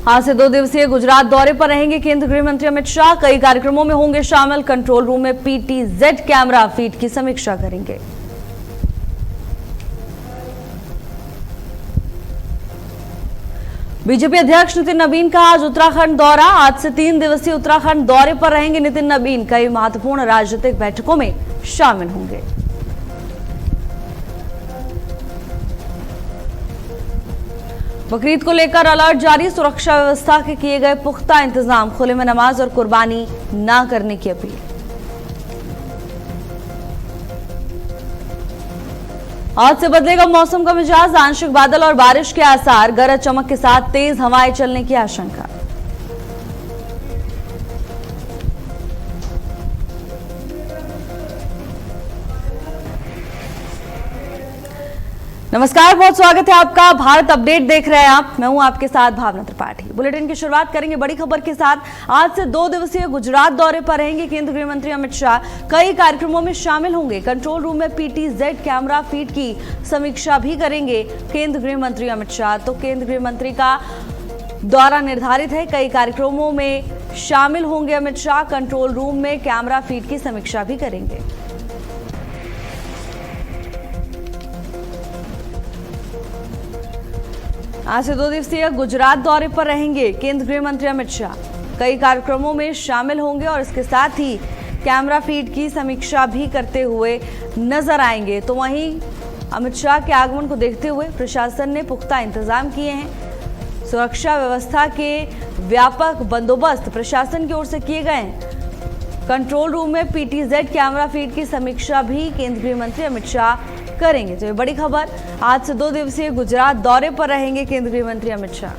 आज से 2 दिवसीय गुजरात दौरे पर रहेंगे केंद्रीय गृह मंत्री अमित शाह। कई कार्यक्रमों में होंगे शामिल। कंट्रोल रूम में PTZ कैमरा फीड की समीक्षा करेंगे। बीजेपी अध्यक्ष नितिन नवीन का आज उत्तराखंड दौरा। आज से 3 दिवसीय उत्तराखंड दौरे पर रहेंगे नितिन नवीन। कई महत्वपूर्ण राजनीतिक बैठकों में शामिल होंगे। बकरीद को लेकर अलर्ट जारी। सुरक्षा व्यवस्था के किए गए पुख्ता इंतजाम। खुले में नमाज और कुर्बानी ना करने की अपील। आज से बदलेगा मौसम का मिजाज। आंशिक बादल और बारिश के आसार। गरज चमक के साथ तेज हवाएं चलने की आशंका। नमस्कार, बहुत स्वागत है आपका। भारत अपडेट देख रहे हैं आप। मैं हूं आपके साथ भावना त्रिपाठी। बुलेटिन की शुरुआत करेंगे बड़ी खबर के साथ। आज से 2 दिवसीय गुजरात दौरे पर रहेंगे केंद्रीय गृह मंत्री अमित शाह। कई कार्यक्रमों में शामिल होंगे। कंट्रोल रूम में PTZ कैमरा फीड की समीक्षा भी करेंगे केंद्रीय गृह मंत्री अमित शाह। तो केंद्रीय गृह मंत्री का दौरा निर्धारित है। कई कार्यक्रमों में शामिल होंगे अमित शाह। कंट्रोल रूम में कैमरा फीड की समीक्षा भी करेंगे। आज से 2 दिवसीय गुजरात दौरे पर रहेंगे केंद्रीय गृह मंत्री अमित शाह। कई कार्यक्रमों में शामिल होंगे और इसके साथ ही कैमरा फीड की समीक्षा भी करते हुए नजर आएंगे। तो वहीं अमित शाह के आगमन को देखते हुए प्रशासन ने पुख्ता इंतजाम किए हैं। सुरक्षा व्यवस्था के व्यापक बंदोबस्त प्रशासन की ओर से किए गए हैं। कंट्रोल रूम में PTZ कैमरा फीड की समीक्षा भी केंद्रीय मंत्री अमित शाह करेंगे। तो ये बड़ी खबर। आज से 2 दिवसीय गुजरात दौरे पर रहेंगे केंद्रीय मंत्री अमित शाह।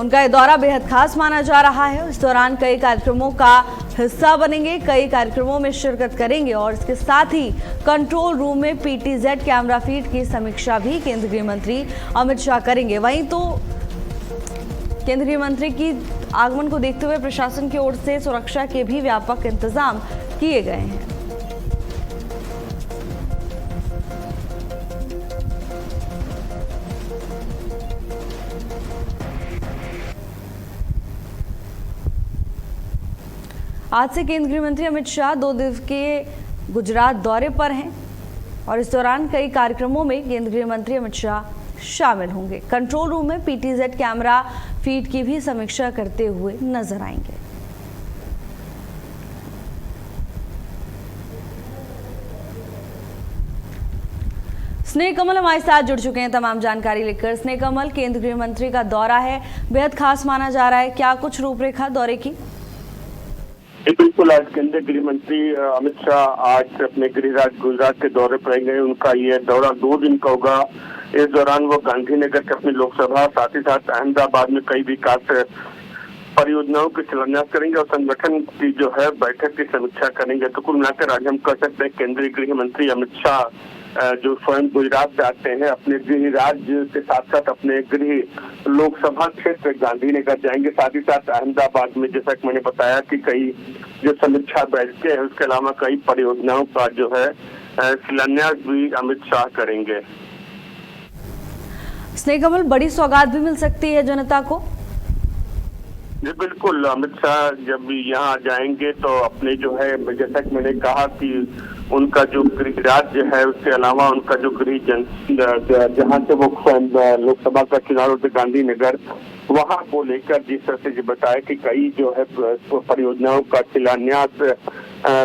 उनका ये दौरा बेहद खास माना जा रहा है। इस दौरान कई कार्यक्रमों का हिस्सा बनेंगे। कई कार्यक्रमों में शिरकत करेंगे और इसके साथ ही कंट्रोल रूम में PTZ कैमरा फीड की समीक्षा भी केंद्रीय मंत्री अमित शाह करेंगे। वहीं तो केंद्रीय मंत्री की आगमन को देखते हुए प्रशासन की ओर से सुरक्षा के भी व्यापक इंतजाम किए गए हैं। आज से केंद्रीय मंत्री अमित शाह 2 दिवसीय गुजरात दौरे पर हैं और इस दौरान कई कार्यक्रमों में केंद्रीय मंत्री अमित शाह शामिल होंगे। कंट्रोल रूम में PTZ कैमरा फीड की भी समीक्षा करते हुए नजर आएंगे। स्नेह कमल हमारे साथ जुड़ चुके हैं तमाम जानकारी लेकर। स्नेह कमल, केंद्रीय गृह मंत्री का दौरा है, बेहद खास माना जा रहा है। क्या कुछ रूपरेखा दौरे की? बिल्कुल, आज केंद्रीय गृह मंत्री अमित शाह आज अपने गृह राज्य गुजरात के दौरे पर आएंगे। उनका ये दौरा 2 दिन का होगा। इस दौरान वो गांधीनगर के अपनी लोकसभा, साथ ही साथ अहमदाबाद में कई विकास परियोजनाओं के शिलान्यास करेंगे और संगठन की जो है बैठक की समीक्षा करेंगे। तो कुल मिलाकर आज हम कह सकते हैं केंद्रीय गृह मंत्री अमित शाह जो स्वयं गुजरात से आते हैं, अपने गृह राज्य के साथ साथ अपने गृह लोकसभा क्षेत्र गांधीनगर जाएंगे। साथ ही साथ अहमदाबाद में, जैसा कि मैंने बताया, कि कई जो समीक्षा बैठकें हैं, उसके अलावा कई परियोजनाओं का जो है शिलान्यास भी अमित शाह करेंगे। स्नेह कमल, बड़ी सौगात भी मिल सकती है जनता को? जी बिल्कुल, अमित शाह जब यहाँ जाएंगे तो अपने जो है, जैसा कि मैंने कहा कि उनका जो गृह राज्य है, उसके अलावा उनका जो गृह जहाँ से वो लोकसभा का चुनाव होते गांधीनगर, वहाँ को लेकर जिस तरह से बताया कि कई जो है परियोजनाओं का शिलान्यास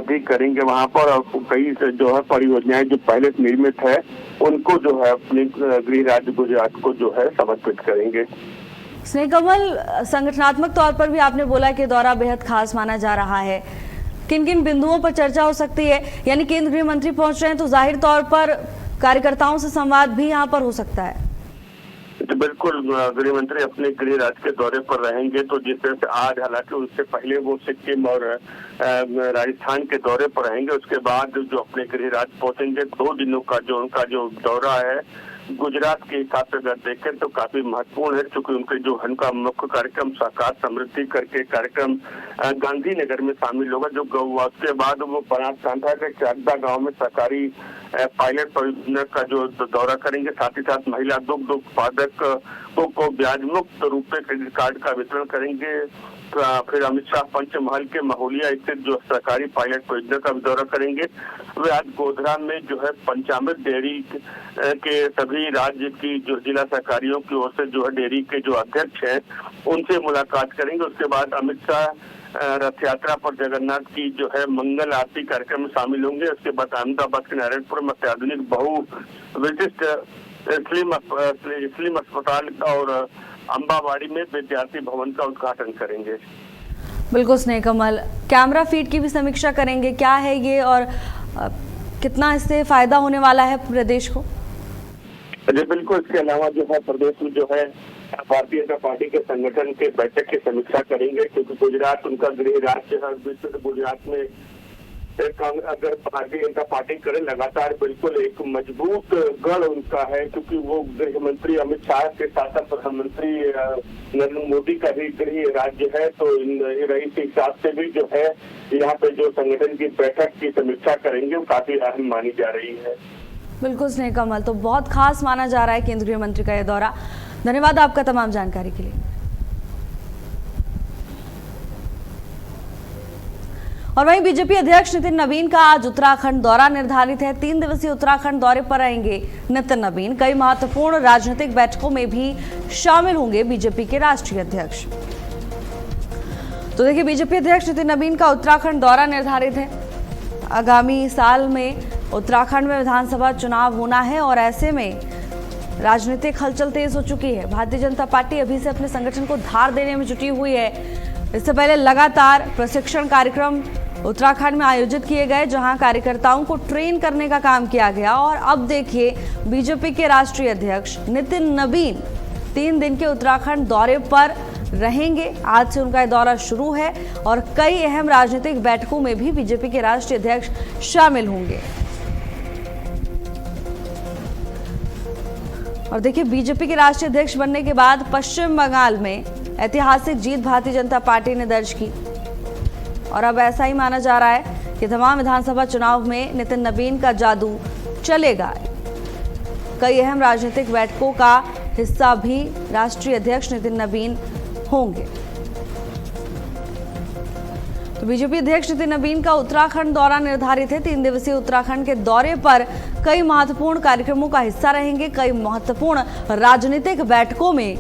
भी करेंगे वहाँ पर, और कई जो है परियोजनाएं जो पहले से निर्मित है उनको जो है अपने गृह राज्य गुजरात को जो है समर्पित करेंगे। स्नेह कमल, संगठनात्मक तौर पर भी आपने बोला कि दौरा बेहद खास माना जा रहा है। किन किन बिंदुओं पर चर्चा हो सकती है? यानी केंद्रीय गृह मंत्री पहुंच रहे हैं तो जाहिर तौर पर कार्यकर्ताओं से संवाद भी यहां पर हो सकता है। तो बिल्कुल, गृह मंत्री अपने गृह राज्य के दौरे पर रहेंगे। तो जिस तरह से आज, हालांकि उससे पहले वो सिक्किम और राजस्थान के दौरे पर रहेंगे, उसके बाद जो अपने गृह राज्य पहुंचेंगे। 2 दिनों का जो उनका जो दौरा है गुजरात के हिसाब से अगर देखें तो काफी महत्वपूर्ण है, क्योंकि उनका मुख्य कार्यक्रम साकार समृद्धि करके कार्यक्रम गांधीनगर में शामिल होगा जो हुआ। उसके बाद वो बनासकांठा के चाकदा गांव में सरकारी पायलट परियोजना का जो दौरा करेंगे। साथ ही साथ महिला दुग्ध उत्पादक को ब्याज मुक्त रूप में क्रेडिट कार्ड का वितरण करेंगे। फिर अमित शाह पंचमहल के महोलिया स्थित जो सरकारी पायलट परियोजना का भी दौरा करेंगे। वे आज गोधरा में जो है पंचामृत डेयरी के सभी राज्य की जो जिला सहकारियों की ओर से जो है डेयरी के जो अध्यक्ष हैं उनसे मुलाकात करेंगे। उसके बाद अमित शाह रथ यात्रा पर जगन्नाथ की जो है मंगल आरती कार्यक्रम में शामिल होंगे। उसके बाद अहमदाबाद के नारायणपुर में अत्याधुनिक बहु विशिष्ट स्लिम अस्पताल और अंबावाड़ी में विद्यार्थी भवन का उद्घाटन करेंगे। बिल्कुल स्नेह कमल, कैमरा फीड की भी समीक्षा करेंगे, क्या है ये और कितना इससे फायदा होने वाला है प्रदेश को? जी बिल्कुल, इसके अलावा जो है प्रदेश में जो है भारतीय जनता पार्टी के संगठन के बैठक की समीक्षा करेंगे, क्योंकि गुजरात उनका गृह राज्य है। गुजरात में अगर भारतीय जनता पार्टी करे लगातार बिल्कुल एक मजबूत गढ़ उनका है, क्योंकि वो गृह मंत्री अमित शाह के साथ प्रधानमंत्री नरेंद्र मोदी का भी गृह राज्य है। तो इस हिसाब से भी जो है यहाँ पे जो संगठन की बैठक की समीक्षा करेंगे वो काफी अहम मानी जा रही है। बिल्कुल स्नेह कमल, तो बहुत खास माना जा रहा है केंद्रीय मंत्री का यह दौरा। धन्यवाद आपका तमाम जानकारी के लिए। और वहीं बीजेपी अध्यक्ष नितिन नवीन का आज उत्तराखंड दौरा निर्धारित है। 3 दिवसीय उत्तराखंड दौरे पर रहेंगे नितिन नवीन। कई महत्वपूर्ण राजनीतिक बैठकों में भी शामिल होंगे बीजेपी के राष्ट्रीय अध्यक्ष। तो देखिए, बीजेपी अध्यक्ष नितिन नवीन का उत्तराखंड दौरा निर्धारित है। आगामी साल में उत्तराखंड में विधानसभा चुनाव होना है और ऐसे में राजनीतिक हलचल तेज हो चुकी है। भारतीय जनता पार्टी अभी से अपने संगठन को धार देने में जुटी हुई है। इससे पहले लगातार प्रशिक्षण कार्यक्रम उत्तराखंड में आयोजित किए गए, जहां कार्यकर्ताओं को ट्रेन करने का काम किया गया। और अब देखिए, बीजेपी के राष्ट्रीय अध्यक्ष नितिन नवीन 3 दिन के उत्तराखंड दौरे पर रहेंगे। आज से उनका दौरा शुरू है और कई अहम राजनीतिक बैठकों में भी बीजेपी के राष्ट्रीय अध्यक्ष शामिल होंगे। और देखिए, बीजेपी के राष्ट्रीय अध्यक्ष बनने के बाद पश्चिम बंगाल में ऐतिहासिक जीत भारतीय जनता पार्टी ने दर्ज की और अब ऐसा ही माना जा रहा है कि तमाम विधानसभा चुनाव में नितिन नवीन का जादू चलेगा। कई अहम राजनीतिक बैठकों का हिस्सा भी राष्ट्रीय अध्यक्ष नितिन नवीन होंगे। तो बीजेपी अध्यक्ष नितिन नवीन का उत्तराखंड दौरा निर्धारित है। 3 दिवसीय उत्तराखंड के दौरे पर कई महत्वपूर्ण कार्यक्रमों का हिस्सा रहेंगे। कई महत्वपूर्ण राजनीतिक बैठकों में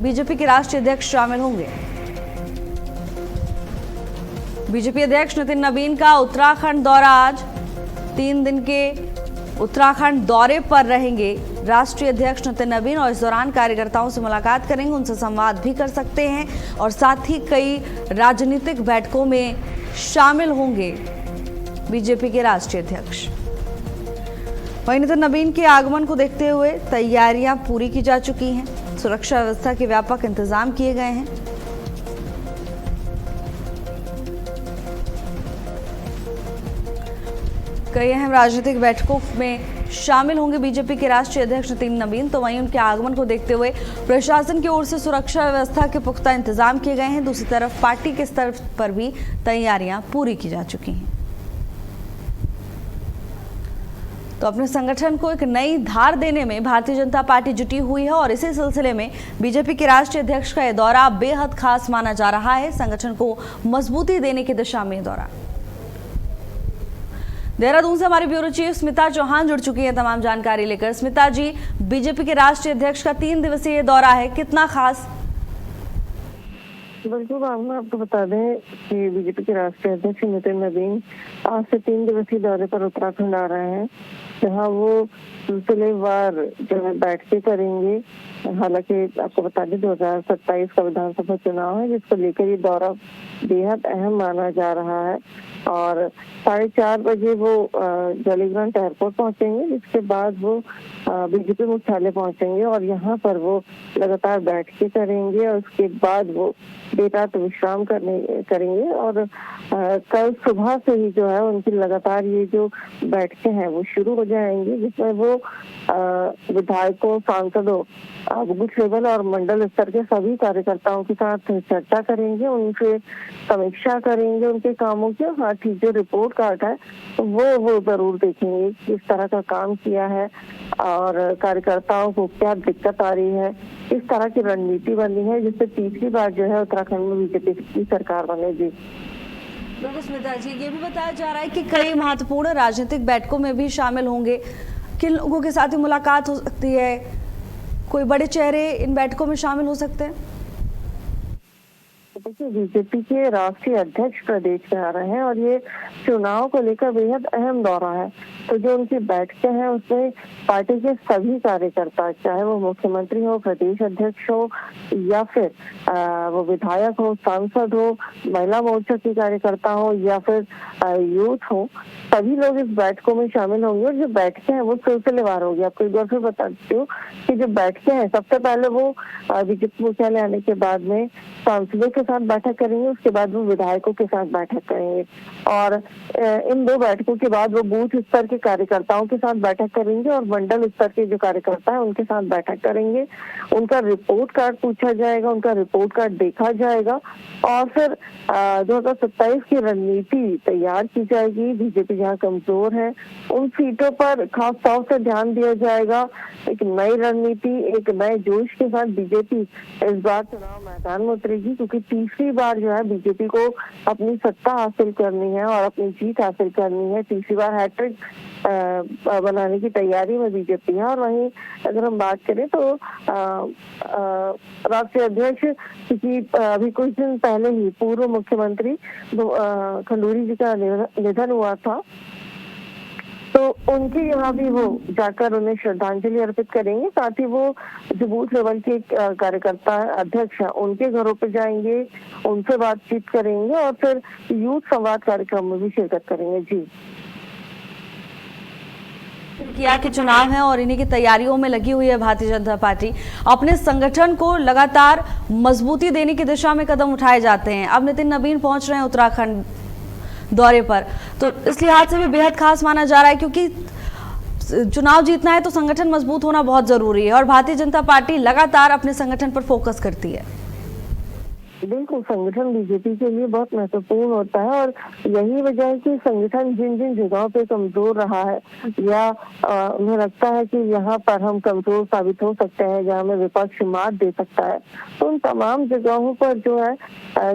बीजेपी के राष्ट्रीय अध्यक्ष शामिल होंगे। बीजेपी अध्यक्ष नितिन नवीन का उत्तराखंड दौरा आज 3 दिन के उत्तराखंड दौरे पर रहेंगे राष्ट्रीय अध्यक्ष नितिन नवीन और इस दौरान कार्यकर्ताओं से मुलाकात करेंगे, उनसे संवाद भी कर सकते हैं और साथ ही कई राजनीतिक बैठकों में शामिल होंगे बीजेपी के राष्ट्रीय अध्यक्ष। वहीं नितिन नवीन के आगमन को देखते हुए तैयारियां पूरी की जा चुकी हैं। सुरक्षा व्यवस्था के व्यापक इंतजाम किए गए हैं। कई अहम राजनीतिक बैठकों में शामिल होंगे बीजेपी के राष्ट्रीय अध्यक्ष नितिन नवीन। तो वहीं उनके आगमन को देखते हुए प्रशासन की ओर से सुरक्षा व्यवस्था के पुख्ता इंतजाम किए गए हैं। दूसरी तरफ पार्टी के स्तर पर भी तैयारियां पूरी की जा चुकी हैं। तो अपने संगठन को एक नई धार देने में भारतीय जनता पार्टी जुटी हुई है और इसी सिलसिले में बीजेपी के राष्ट्रीय अध्यक्ष का यह दौरा बेहद खास माना जा रहा है। संगठन को मजबूती देने की दिशा में यह दौरा। देहरादून से हमारी ब्यूरो चीफ स्मिता चौहान जुड़ चुकी है तमाम जानकारी लेकर। स्मिता जी, बीजेपी के राष्ट्रीय अध्यक्ष का 3 दिवसीय दौरा है, कितना खास? बिल्कुल, हम आपको बता दें कि बीजेपी के राष्ट्रीय अध्यक्ष नितिन नवीन आज से 3 दिवसीय दौरे पर उत्तराखंड आ रहे हैं, जहां वो सिलसिलेवार जो है बैठकें करेंगे। हालांकि आपको बता दें 2027 का विधानसभा चुनाव है, जिसको लेकर ये दौरा बेहद अहम माना जा रहा है। और 4:30 बजे वो जॉलीग्रांट एयरपोर्ट पहुंचेंगे, जिसके बाद वो बीजेपी मुख्यालय पहुंचेंगे और यहाँ पर वो लगातार बैठकें करेंगे और उसके बाद वो देर रात विश्राम करेंगे। और कल सुबह से ही जो है उनकी लगातार ये जो बैठकें हैं वो शुरू हो जाएंगी, जिसमें वो विधायकों, सांसदों, बूथ लेवल और मंडल स्तर के सभी कार्यकर्ताओं के साथ चर्चा करेंगे, उनसे समीक्षा करेंगे उनके कामों की। हाँ ठीक, जो रिपोर्ट कार्ड है वो जरूर देखेंगे किस तरह का काम किया है और कार्यकर्ताओं को क्या दिक्कत आ रही है, इस तरह की रणनीति बनी है जिससे तीसरी बार जो है उत्तराखंड में बीजेपी की सरकार बने। जी बिल्कुल स्मिता जी, ये भी बताया जा रहा है कि कई महत्वपूर्ण राजनीतिक बैठकों में भी शामिल होंगे। किन लोगों के साथ ही मुलाकात हो सकती है? कोई बड़े चेहरे इन बैठकों में शामिल हो सकते हैं? देखिए, बीजेपी के राष्ट्रीय अध्यक्ष प्रदेश में आ रहे हैं और ये चुनाव को लेकर बेहद अहम दौरा है। तो जो उनकी बैठकें हैं उसमें पार्टी के सभी कार्यकर्ता, चाहे वो मुख्यमंत्री हो, प्रदेश अध्यक्ष हो या फिर वो विधायक हो, सांसद हो, महिला मोर्चा के कार्यकर्ता हो या फिर यूथ हो, सभी लोग इस बैठकों में शामिल होंगे। और जो बैठकें हैं वो सिलसिलेवार होगी। आपको एक बार फिर बता देती हूँ कि जो बैठकें हैं, सबसे पहले वो बीजेपी मुख्यालय आने के बाद में सांसदों के साथ बैठक करेंगे, उसके बाद वो विधायकों के साथ बैठक करेंगे और इन दो बैठकों के बाद वो बूथ स्तर के कार्यकर्ताओं के साथ बैठक करेंगे और मंडल स्तर के जो कार्यकर्ता है उनके साथ बैठक करेंगे। उनका रिपोर्ट कार्ड पूछा जाएगा, उनका रिपोर्ट कार्ड देखा जाएगा और फिर 2027 की रणनीति तैयार की जाएगी। बीजेपी जहाँ कमजोर है उन सीटों पर खास तौर से ध्यान दिया जाएगा। एक नई रणनीति, एक नए जोश के साथ बीजेपी इस बार चुनाव मैदान में उतरेगी, क्योंकि तीसरी बार जो है बीजेपी को अपनी सत्ता हासिल करनी है और अपनी जीत हासिल करनी है। तीसरी बार हैट्रिक बनाने की तैयारी में बीजेपी है। और वहीं अगर हम बात करें तो राष्ट्रीय अध्यक्ष, क्योंकि अभी कुछ दिन पहले ही पूर्व मुख्यमंत्री खंडूरी जी का निधन हुआ था, तो उनके यहाँ भी वो जाकर उन्हें श्रद्धांजलि अर्पित करेंगे। साथ ही वो जो बूथ लेवल के कार्यकर्ता अध्यक्ष हैं उनके घरों पे जाएंगे, उनसे बातचीत करेंगे और फिर यूथ संवाद कार्यक्रम में भी शिरकत करेंगे। जी किया कि चुनाव है और इन्हीं की तैयारियों में लगी हुई है भारतीय जनता पार्टी। अपने संगठन को लगातार मजबूती देने की दिशा में कदम उठाए जाते हैं। अब नितिन नवीन पहुंच रहे हैं उत्तराखंड दौरे पर, तो इस लिहाज से भी बेहद खास माना जा रहा है, क्योंकि चुनाव जीतना है तो संगठन मजबूत होना बहुत जरूरी है और भारतीय जनता पार्टी लगातार अपने संगठन पर फोकस करती है। बिल्कुल, संगठन बीजेपी के लिए बहुत महत्वपूर्ण होता है और यही वजह है कि संगठन जिन जिन जगहों पे कमजोर रहा है या उन्हें लगता है कि यहाँ पर हम कमजोर साबित हो सकते हैं, जहाँ में विपक्ष मात दे सकता है, तो उन तमाम जगहों पर जो है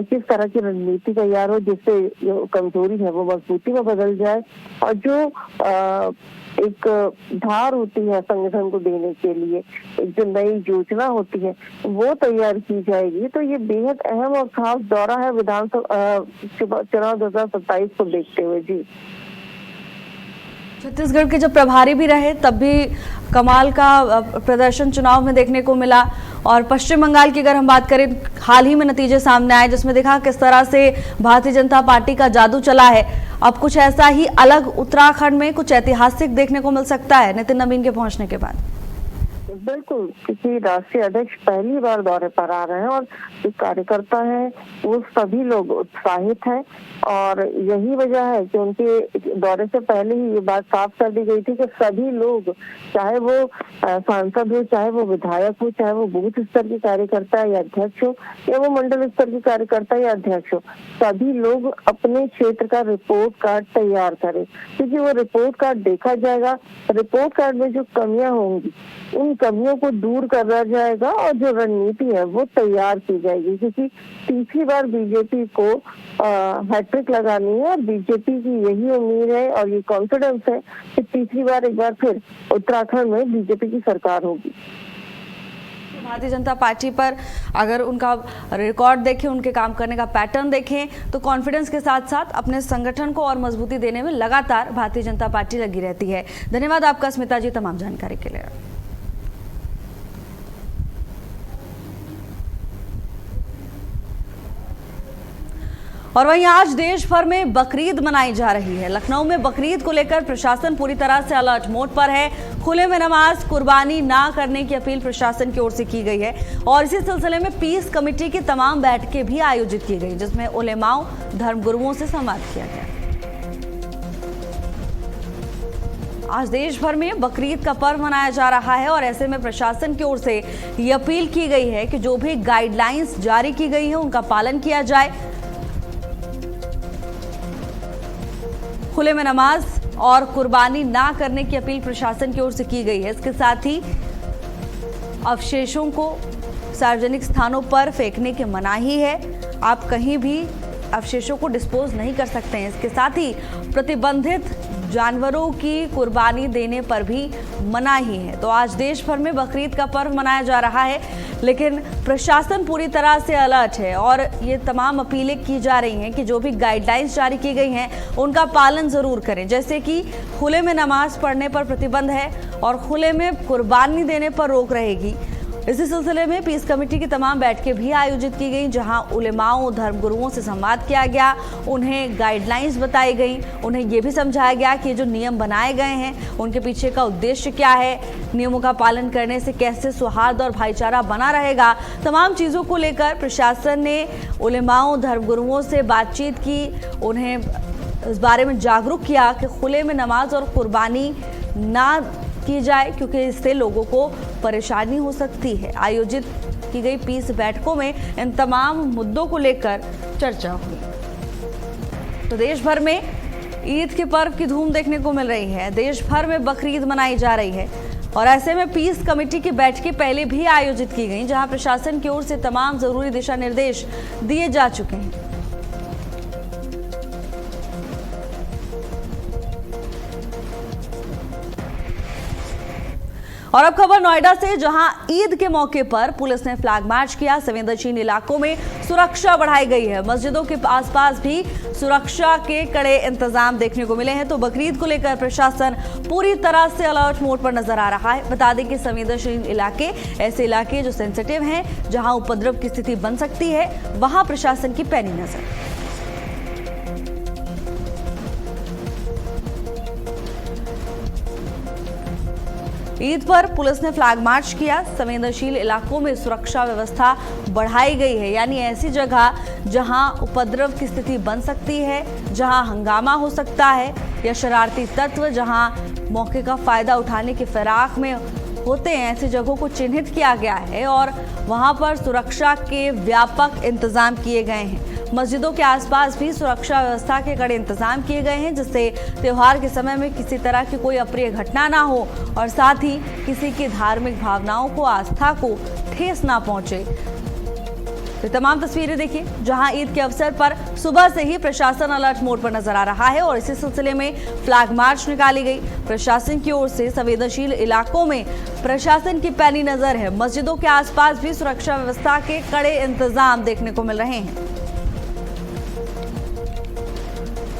किस तरह की रणनीति तैयार हो जिससे जो कमजोरी है वो मजबूती में बदल जाए और जो एक धार होती है संगठन को देने के लिए, एक जो नई योजना होती है वो तैयार की जाएगी। तो ये बेहद अहम और खास दौरा है विधानसभा चुनाव 2027 को देखते हुए। जी, छत्तीसगढ़ के जब प्रभारी भी रहे तब भी कमाल का प्रदर्शन चुनाव में देखने को मिला और पश्चिम बंगाल की अगर हम बात करें, हाल ही में नतीजे सामने आए जिसमें देखा किस तरह से भारतीय जनता पार्टी का जादू चला है। अब कुछ ऐसा ही अलग उत्तराखंड में कुछ ऐतिहासिक देखने को मिल सकता है नितिन नवीन के पहुंचने के बाद। बिल्कुल, क्योंकि राष्ट्रीय अध्यक्ष पहली बार दौरे पर आ रहे हैं और जो कार्यकर्ता हैं वो सभी लोग उत्साहित हैं और यही वजह है कि उनके दौरे से पहले ही ये बात साफ कर दी गई थी कि सभी लोग, चाहे वो सांसद हो, चाहे वो विधायक हो, चाहे वो बूथ स्तर के कार्यकर्ता या अध्यक्ष हो या वो मंडल स्तर के कार्यकर्ता या अध्यक्ष हो, सभी लोग अपने क्षेत्र का रिपोर्ट कार्ड तैयार करें, क्योंकि वो रिपोर्ट कार्ड देखा जाएगा। रिपोर्ट कार्ड में जो कमियां होंगी उन कमियों को दूर करा जाएगा और जो रणनीति है वो तैयार की जाएगी, क्योंकि तीसरी बार बीजेपी को हैट्रिक लगानी है और बीजेपी की यही उम्मीद है और ये कॉन्फिडेंस है कि तीसरी बार एक बार फिर उत्तराखंड में बीजेपी की सरकार होगी। भारतीय जनता पार्टी पर अगर उनका रिकॉर्ड देखें, उनके काम करने का पैटर्न देखें तो कॉन्फिडेंस के साथ साथ अपने संगठन को और मजबूती देने में लगातार भारतीय जनता पार्टी लगी रहती है। धन्यवाद आपका स्मिता जी तमाम जानकारी के लिए। और वहीं आज देश भर में बकरीद मनाई जा रही है। लखनऊ में बकरीद को लेकर प्रशासन पूरी तरह से अलर्ट मोड पर है। खुले में नमाज कुर्बानी ना करने की अपील प्रशासन की ओर से की गई है और इसी सिलसिले में पीस कमेटी की तमाम बैठकें भी आयोजित की गई, जिसमें उलेमाओं, धर्मगुरुओं से संवाद किया गया। आज देश भर में बकरीद का पर्व मनाया जा रहा है और ऐसे में प्रशासन की ओर से ये अपील की गई है कि जो भी गाइडलाइंस जारी की गई है उनका पालन किया जाए। खुले में नमाज और कुर्बानी ना करने की अपील प्रशासन की ओर से की गई है। इसके साथ ही अवशेषों को सार्वजनिक स्थानों पर फेंकने की मनाही है। आप कहीं भी अवशेषों को डिस्पोज नहीं कर सकते हैं। इसके साथ ही प्रतिबंधित जानवरों की कुर्बानी देने पर भी मनाही है। तो आज देश भर में बकरीद का पर्व मनाया जा रहा है, लेकिन प्रशासन पूरी तरह से अलर्ट है और ये तमाम अपीलें की जा रही हैं कि जो भी गाइडलाइंस जारी की गई हैं उनका पालन जरूर करें। जैसे कि खुले में नमाज पढ़ने पर प्रतिबंध है और खुले में कुर्बानी देने पर रोक रहेगी। इसी सिलसिले में पीस कमेटी की तमाम बैठकें भी आयोजित की गई, जहां उलेमाओं धर्मगुरुओं से संवाद किया गया, उन्हें गाइडलाइंस बताई गई, उन्हें यह भी समझाया गया कि जो नियम बनाए गए हैं उनके पीछे का उद्देश्य क्या है, नियमों का पालन करने से कैसे सौहार्द और भाईचारा बना रहेगा। तमाम चीज़ों को लेकर प्रशासन ने उलेमाओं धर्मगुरुओं से बातचीत की, उन्हें इस बारे में जागरूक किया कि खुले में नमाज और कुर्बानी ना की जाए, क्योंकि इससे लोगों को परेशानी हो सकती है। आयोजित की गई पीस बैठकों में इन तमाम मुद्दों को लेकर चर्चा हुई। तो देश भर में ईद के पर्व की धूम देखने को मिल रही है। देश भर में बकरीद मनाई जा रही है और ऐसे में पीस कमेटी की बैठकें पहले भी आयोजित की गई, जहां प्रशासन की ओर से तमाम जरूरी दिशा निर्देश दिए जा चुके हैं। और अब खबर नोएडा से, जहां ईद के मौके पर पुलिस ने फ्लैग मार्च किया। संवेदनशील इलाकों में सुरक्षा बढ़ाई गई है। मस्जिदों के आसपास भी सुरक्षा के कड़े इंतजाम देखने को मिले हैं। तो बकरीद को लेकर प्रशासन पूरी तरह से अलर्ट मोड पर नजर आ रहा है। बता दें कि संवेदनशील इलाके ऐसे इलाके जो सेंसिटिव हैं, जहां उपद्रव की स्थिति बन सकती है, वहां प्रशासन की पैनी नजर। ईद पर पुलिस ने फ्लैग मार्च किया। संवेदनशील इलाकों में सुरक्षा व्यवस्था बढ़ाई गई है, यानी ऐसी जगह जहां उपद्रव की स्थिति बन सकती है, जहां हंगामा हो सकता है या शरारती तत्व जहां मौके का फायदा उठाने की फिराक में होते हैं, ऐसी जगहों को चिन्हित किया गया है और वहां पर सुरक्षा के व्यापक इंतजाम किए गए हैं। मस्जिदों के आसपास भी सुरक्षा व्यवस्था के कड़े इंतजाम किए गए हैं, जिससे त्योहार के समय में किसी तरह की कोई अप्रिय घटना ना हो और साथ ही किसी की धार्मिक भावनाओं को, आस्था को ठेस ना पहुंचे। तो तमाम तस्वीरें देखिए, जहां ईद के अवसर पर सुबह से ही प्रशासन अलर्ट मोड पर नजर आ रहा है और इसी सिलसिले में फ्लैग मार्च निकाली गई। प्रशासन की ओर से संवेदनशील इलाकों में प्रशासन की पैनी नजर है। मस्जिदों के आसपास भी सुरक्षा व्यवस्था के कड़े इंतजाम देखने को मिल रहे हैं।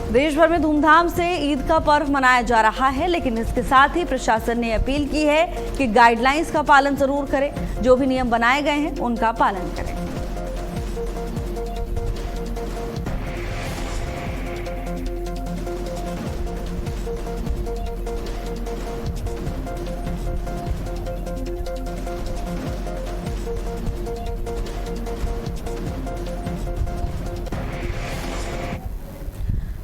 देश भर में धूमधाम से ईद का पर्व मनाया जा रहा है, लेकिन इसके साथ ही प्रशासन ने अपील की है कि गाइडलाइंस का पालन जरूर करें। जो भी नियम बनाए गए हैं उनका पालन करें।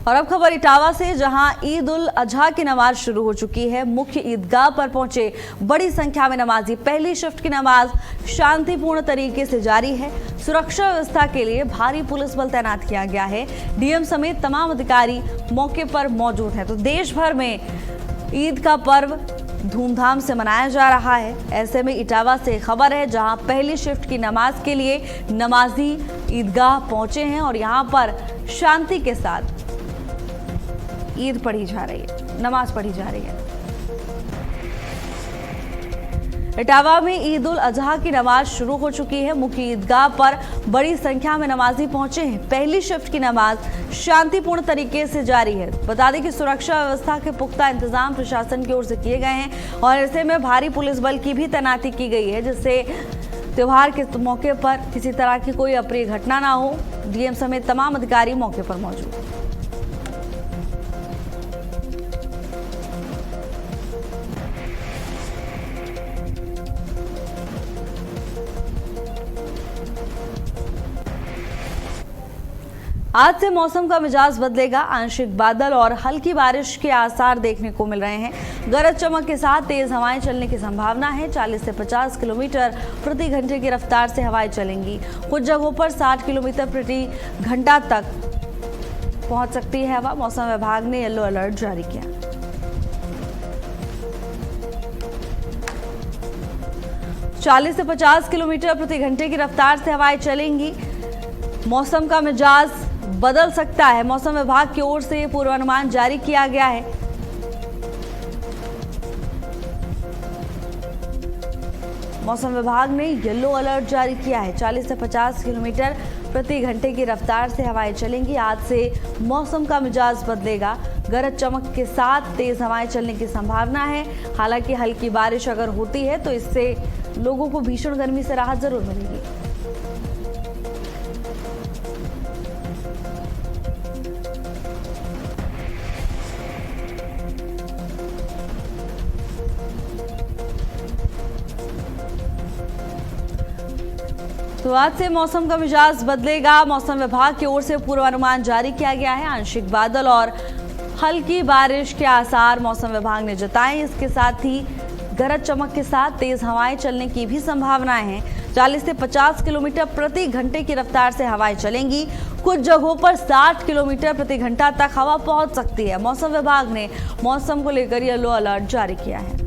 और अब खबर इटावा से, जहां ईद उल अजहा की नमाज शुरू हो चुकी है। मुख्य ईदगाह पर पहुंचे बड़ी संख्या में नमाजी। पहली शिफ्ट की नमाज शांतिपूर्ण तरीके से जारी है। सुरक्षा व्यवस्था के लिए भारी पुलिस बल तैनात किया गया है। डीएम समेत तमाम अधिकारी मौके पर मौजूद हैं। तो देश भर में ईद का पर्व धूमधाम से मनाया जा रहा है। ऐसे में इटावा से खबर है, जहां पहली शिफ्ट की नमाज के लिए नमाजी ईदगाह पहुंचे हैं और यहां पर शांति के साथ ईद पढ़ी जा रही है, नमाज पढ़ी जा रही है। इटावा में ईद उल अजहा की नमाज शुरू हो चुकी है। मुख्य ईदगाह पर बड़ी संख्या में नमाजी पहुंचे हैं। पहली शिफ्ट की नमाज शांतिपूर्ण तरीके से जारी है। बता दें कि सुरक्षा व्यवस्था के पुख्ता इंतजाम प्रशासन की ओर से किए गए हैं और ऐसे में भारी पुलिस बल की भी तैनाती की गई है, जिससे त्योहार के मौके पर किसी तरह की कोई अप्रिय घटना ना हो। डीएम समेत तमाम अधिकारी मौके पर मौजूद। आज से मौसम का मिजाज बदलेगा। आंशिक बादल और हल्की बारिश के आसार देखने को मिल रहे हैं। गरज चमक के साथ तेज हवाएं चलने की संभावना है। 40 से 50 किलोमीटर प्रति घंटे की रफ्तार से हवाएं चलेंगी। कुछ जगहों पर 60 किलोमीटर प्रति घंटा तक पहुंच सकती है हवा। मौसम विभाग ने येलो अलर्ट जारी किया। चालीस से 50 किलोमीटर प्रति घंटे की रफ्तार से हवाएं चलेंगी। मौसम का मिजाज बदल सकता है। मौसम विभाग की ओर से पूर्वानुमान जारी किया गया है। मौसम विभाग ने येलो अलर्ट जारी किया है। 40 से 50 किलोमीटर प्रति घंटे की रफ्तार से हवाएं चलेंगी। आज से मौसम का मिजाज बदलेगा। गरज चमक के साथ तेज हवाएं चलने की संभावना है। हालांकि हल्की बारिश अगर होती है तो इससे लोगों को भीषण गर्मी से राहत जरूर मिलेगी। तो आज से मौसम का मिजाज बदलेगा। मौसम विभाग की ओर से पूर्वानुमान जारी किया गया है। आंशिक बादल और हल्की बारिश के आसार मौसम विभाग ने जताए। इसके साथ ही गरज चमक के साथ तेज हवाएं चलने की भी संभावनाएं हैं। 40 से 50 किलोमीटर प्रति घंटे की रफ्तार से हवाएं चलेंगी। कुछ जगहों पर 60 किलोमीटर प्रति घंटा तक हवा पहुंच सकती है। मौसम विभाग ने मौसम को लेकर येलो अलर्ट जारी किया है।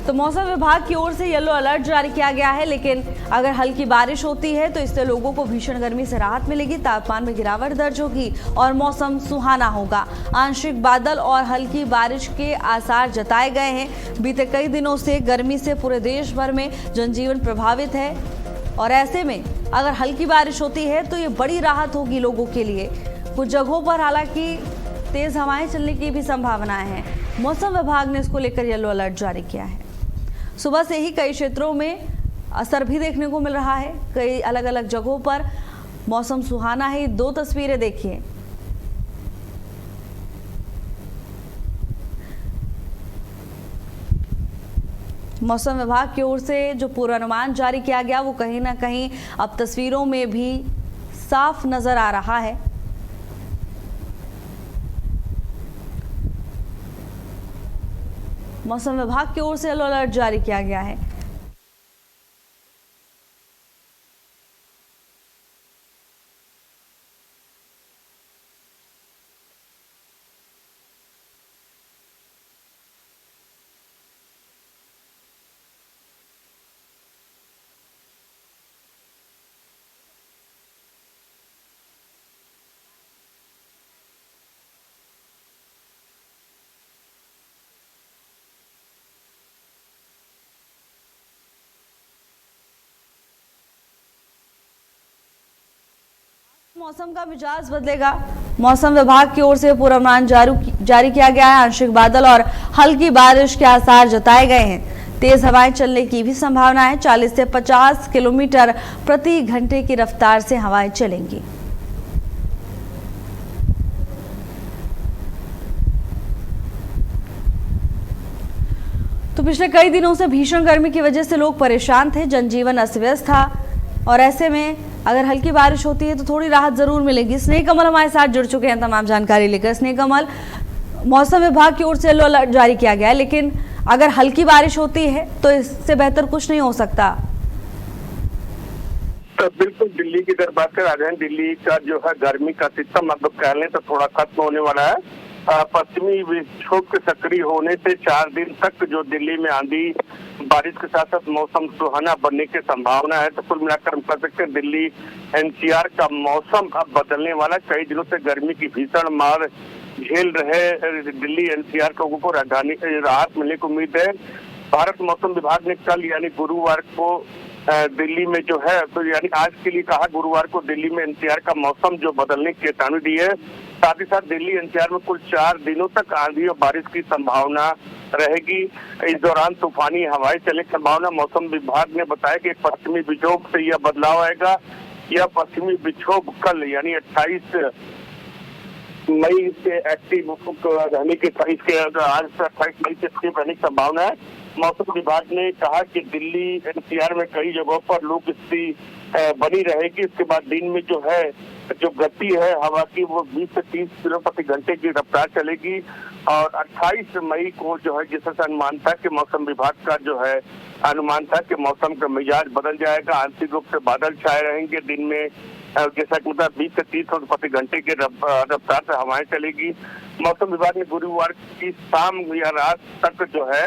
तो मौसम विभाग की ओर से येलो अलर्ट जारी किया गया है। लेकिन अगर हल्की बारिश होती है तो इससे लोगों को भीषण गर्मी से राहत मिलेगी। तापमान में गिरावट दर्ज होगी और मौसम सुहाना होगा। आंशिक बादल और हल्की बारिश के आसार जताए गए हैं। बीते कई दिनों से गर्मी से पूरे देश भर में जनजीवन प्रभावित है और ऐसे में अगर हल्की बारिश होती है तो ये बड़ी राहत होगी लोगों के लिए। कुछ जगहों पर हालांकि तेज हवाएं चलने की भी संभावनाएं हैं। मौसम विभाग ने इसको लेकर येलो अलर्ट जारी किया है। सुबह से ही कई क्षेत्रों में असर भी देखने को मिल रहा है। कई अलग अलग जगहों पर मौसम सुहाना है। दो तस्वीरें देखिए। मौसम विभाग की ओर से जो पूर्वानुमान जारी किया गया वो कहीं ना कहीं अब तस्वीरों में भी साफ नजर आ रहा है। मौसम विभाग की ओर से येलो अलर्ट जारी किया गया है। मौसम का मिजाज बदलेगा। मौसम विभाग की ओर से पूर्वानुमान जारी किया गया है। आंशिक बादल और हल्की बारिश के आसार जताए गए हैं। तेज हवाएं चलने की भी संभावना है। 40 से 50 किलोमीटर प्रति घंटे की रफ्तार से हवाएं चलेंगी। तो पिछले कई दिनों से भीषण गर्मी की वजह से लोग परेशान थे। जनजीवन अस्त व्यस्त था और ऐसे में अगर हल्की बारिश होती है तो थोड़ी राहत जरूर मिलेगी। स्नेह कमल हमारे साथ जुड़ चुके हैं तमाम जानकारी लेकर। स्नेह कमल, मौसम विभाग की ओर से येलो अलर्ट जारी किया गया है, लेकिन अगर हल्की बारिश होती है तो इससे बेहतर कुछ नहीं हो सकता। तो बिल्कुल दिल्ली की अगर बात करें, राजधानी दिल्ली का जो है गर्मी का सिस्टम अब कह लें तो थोड़ा खत्म होने वाला है। पश्चिमी विक्षोभ के सक्रिय होने से 4 दिन तक जो दिल्ली में आंधी बारिश के साथ साथ मौसम सुहाना बनने की संभावना है। तो कुल मिलाकर हम कह सकते हैं दिल्ली एनसीआर का मौसम अब बदलने वाला। कई दिनों से गर्मी की भीषण मार झेल रहे दिल्ली एनसीआर लोगों को राहत मिलने की उम्मीद है। भारत मौसम विभाग ने कल यानी गुरुवार को दिल्ली में जो है तो यानी आज के लिए कहा गुरुवार को दिल्ली में एनसीआर का मौसम जो बदलने की चेतावनी दी है। साथ ही साथ दिल्ली एनसीआर में कुल 4 दिनों तक आंधी और बारिश की संभावना रहेगी। इस दौरान तूफानी हवाएं चलने की संभावना। मौसम विभाग ने बताया कि पश्चिमी विक्षोभ से यह बदलाव आएगा। यह पश्चिमी विक्षोभ कल यानी 28 मई से एक्टिव रहने के आज से 28 मई से एक्टिव रहने की संभावना है। मौसम विभाग ने कहा कि दिल्ली एनसीआर में कई जगहों पर लू की स्थिति बनी रहेगी। इसके बाद दिन में जो है जो गति है हवा की वो 20 से 30 किलो प्रति घंटे की रफ्तार चलेगी। और 28 मई को जो है जिससे अनुमान था कि मौसम विभाग का जो है अनुमान था कि मौसम का मिजाज बदल जाएगा, आंशिक रूप से बादल छाए रहेंगे। दिन में जैसा कि मतलब 20 से 30 प्रति घंटे की रफ्तार से हवाएं चलेगी। मौसम विभाग ने गुरुवार की शाम या रात तक जो है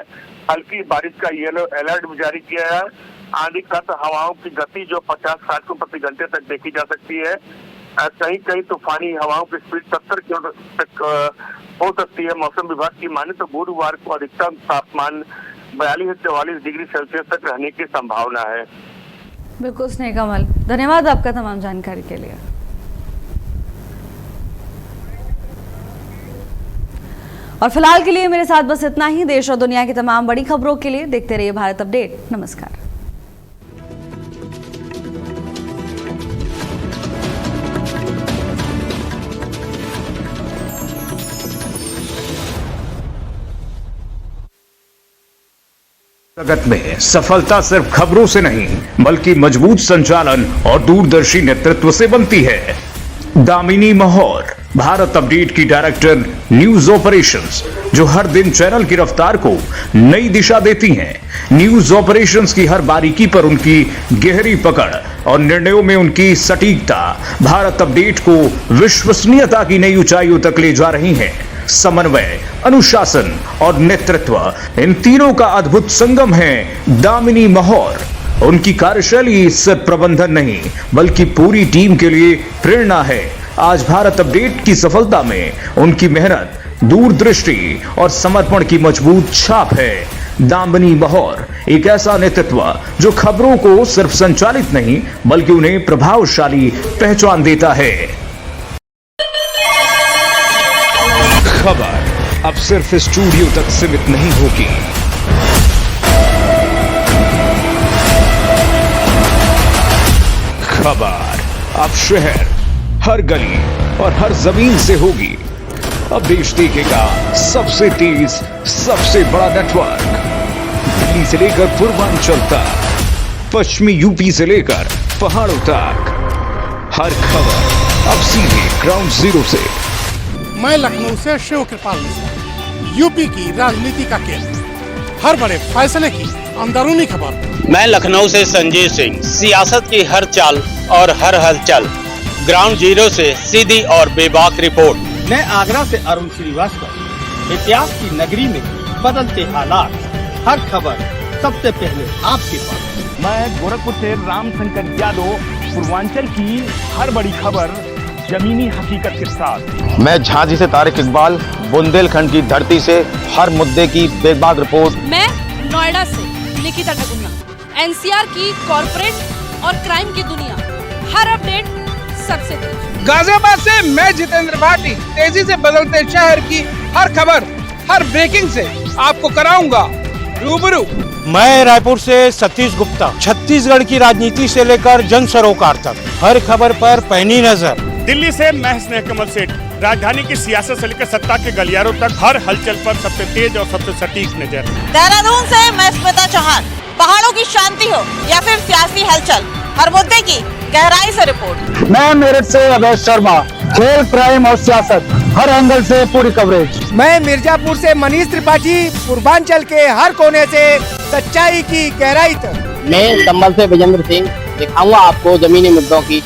हल्की बारिश का येलो अलर्ट भी जारी किया है। आंधी का हवाओं की गति जो 50-60 प्रति घंटे तक देखी जा सकती है। कहीं कहीं तूफानी हवाओं की स्पीड 70 किलोमीटर तक हो सकती है। मौसम विभाग की माने तो गुरुवार को अधिकतम तापमान 42 से 44 डिग्री सेल्सियस तक रहने की संभावना है। बिल्कुल स्नेह कमल, धन्यवाद आपका तमाम जानकारी के लिए। और फिलहाल के लिए मेरे साथ बस इतना ही। देश और दुनिया की तमाम बड़ी खबरों के लिए देखते रहिए भारत अपडेट। नमस्कार। जगत में सफलता सिर्फ खबरों से नहीं बल्कि मजबूत संचालन और दूरदर्शी नेतृत्व से बनती है। दामिनी महौर, भारत अपडेट की डायरेक्टर न्यूज ऑपरेशंस, जो हर दिन चैनल की रफ्तार को नई दिशा देती हैं। न्यूज ऑपरेशंस की हर बारीकी पर उनकी गहरी पकड़ और निर्णयों में उनकी सटीकता भारत अपडेट को विश्वसनीयता की नई ऊंचाइयों तक ले जा रही हैं। समन्वय, अनुशासन और नेतृत्व, इन तीनों का अद्भुत संगम है दामिनी महौर। उनकी कार्यशैली सिर्फ प्रबंधन नहीं बल्कि पूरी टीम के लिए प्रेरणा है। आज भारत अपडेट की सफलता में उनकी मेहनत, दूरदृष्टि और समर्पण की मजबूत छाप है। दामिनी महौर एक ऐसा नेतृत्व जो खबरों को सिर्फ संचालित नहीं बल्कि उन्हें प्रभावशाली पहचान देता है। खबर अब सिर्फ स्टूडियो तक सीमित नहीं होगी। खबर अब शहर, हर गली और हर जमीन से होगी। अब देश देखेगा सबसे तेज, सबसे बड़ा नेटवर्क। दिल्ली से लेकर पूर्वांचल तक, पश्चिमी यूपी से लेकर पहाड़ों तक, हर खबर अब सीधे ग्राउंड जीरो से। मैं लखनऊ से शिव कृपाल मिश्रा, यूपी की राजनीति का केंद्र, हर बड़े फैसले की अंदरूनी खबर। मैं लखनऊ से संजीव सिंह, सियासत की हर चाल और हर हलचल, ग्राउंड जीरो से सीधी और बेबाक रिपोर्ट। मैं आगरा से अरुण श्रीवास्तव, इतिहास की नगरी में बदलते हालात, हर खबर सबसे पहले आपके पास। मैं गोरखपुर से राम शंकर यादव, पूर्वांचल की हर बड़ी खबर जमीनी हकीकत के साथ। मैं झांसी से तारिक इकबाल, बुंदेलखंड की धरती से हर मुद्दे की बेबाक रिपोर्ट। मैं नोएडा से निकिता टकुन्ना, एनसीआर की कॉर्पोरेट और क्राइम की दुनिया, हर अपडेट सबसे तेज। गाजियाबाद से मैं जितेंद्र भाटी, तेजी से बदलते शहर की हर खबर, हर ब्रेकिंग से आपको कराऊंगा रूबरू। मैं रायपुर से सतीश गुप्ता, छत्तीसगढ़ की राजनीति से लेकर जन सरोकार तक, हर खबर पर पैनी नजर। दिल्ली से मैं स्नेह कमल सेठ, राजधानी की सियासत से लेकर सत्ता के गलियारों तक, हर हलचल पर सबसे तेज और सबसे सटीक नजर। देहरादून से मैं स्मिता चौहान, पहाड़ों की शांति हो या फिर सियासी हलचल, हर मुद्दे की गहराई से रिपोर्ट। मैं मेरठ से अभय शर्मा, खेल, क्राइम और सियासत, हर एंगल से पूरी कवरेज। मैं मिर्जापुर से मनीष त्रिपाठी, पूर्वांचल के हर कोने से सच्चाई की गहराई तक। मैं संभल से विजेंद्र सिंह, दिखाऊंगा आपको जमीनी मुद्दों की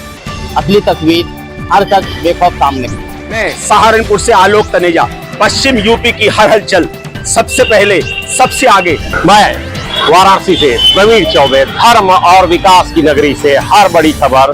असली तस्वीर, हर तक बेखौफ सामने। मैं सहारनपुर से आलोक तनेजा, पश्चिम यूपी की हर हलचल सबसे पहले, सबसे आगे। मैं वाराणसी से प्रवीण चौबे, धर्म और विकास की नगरी से हर बड़ी खबर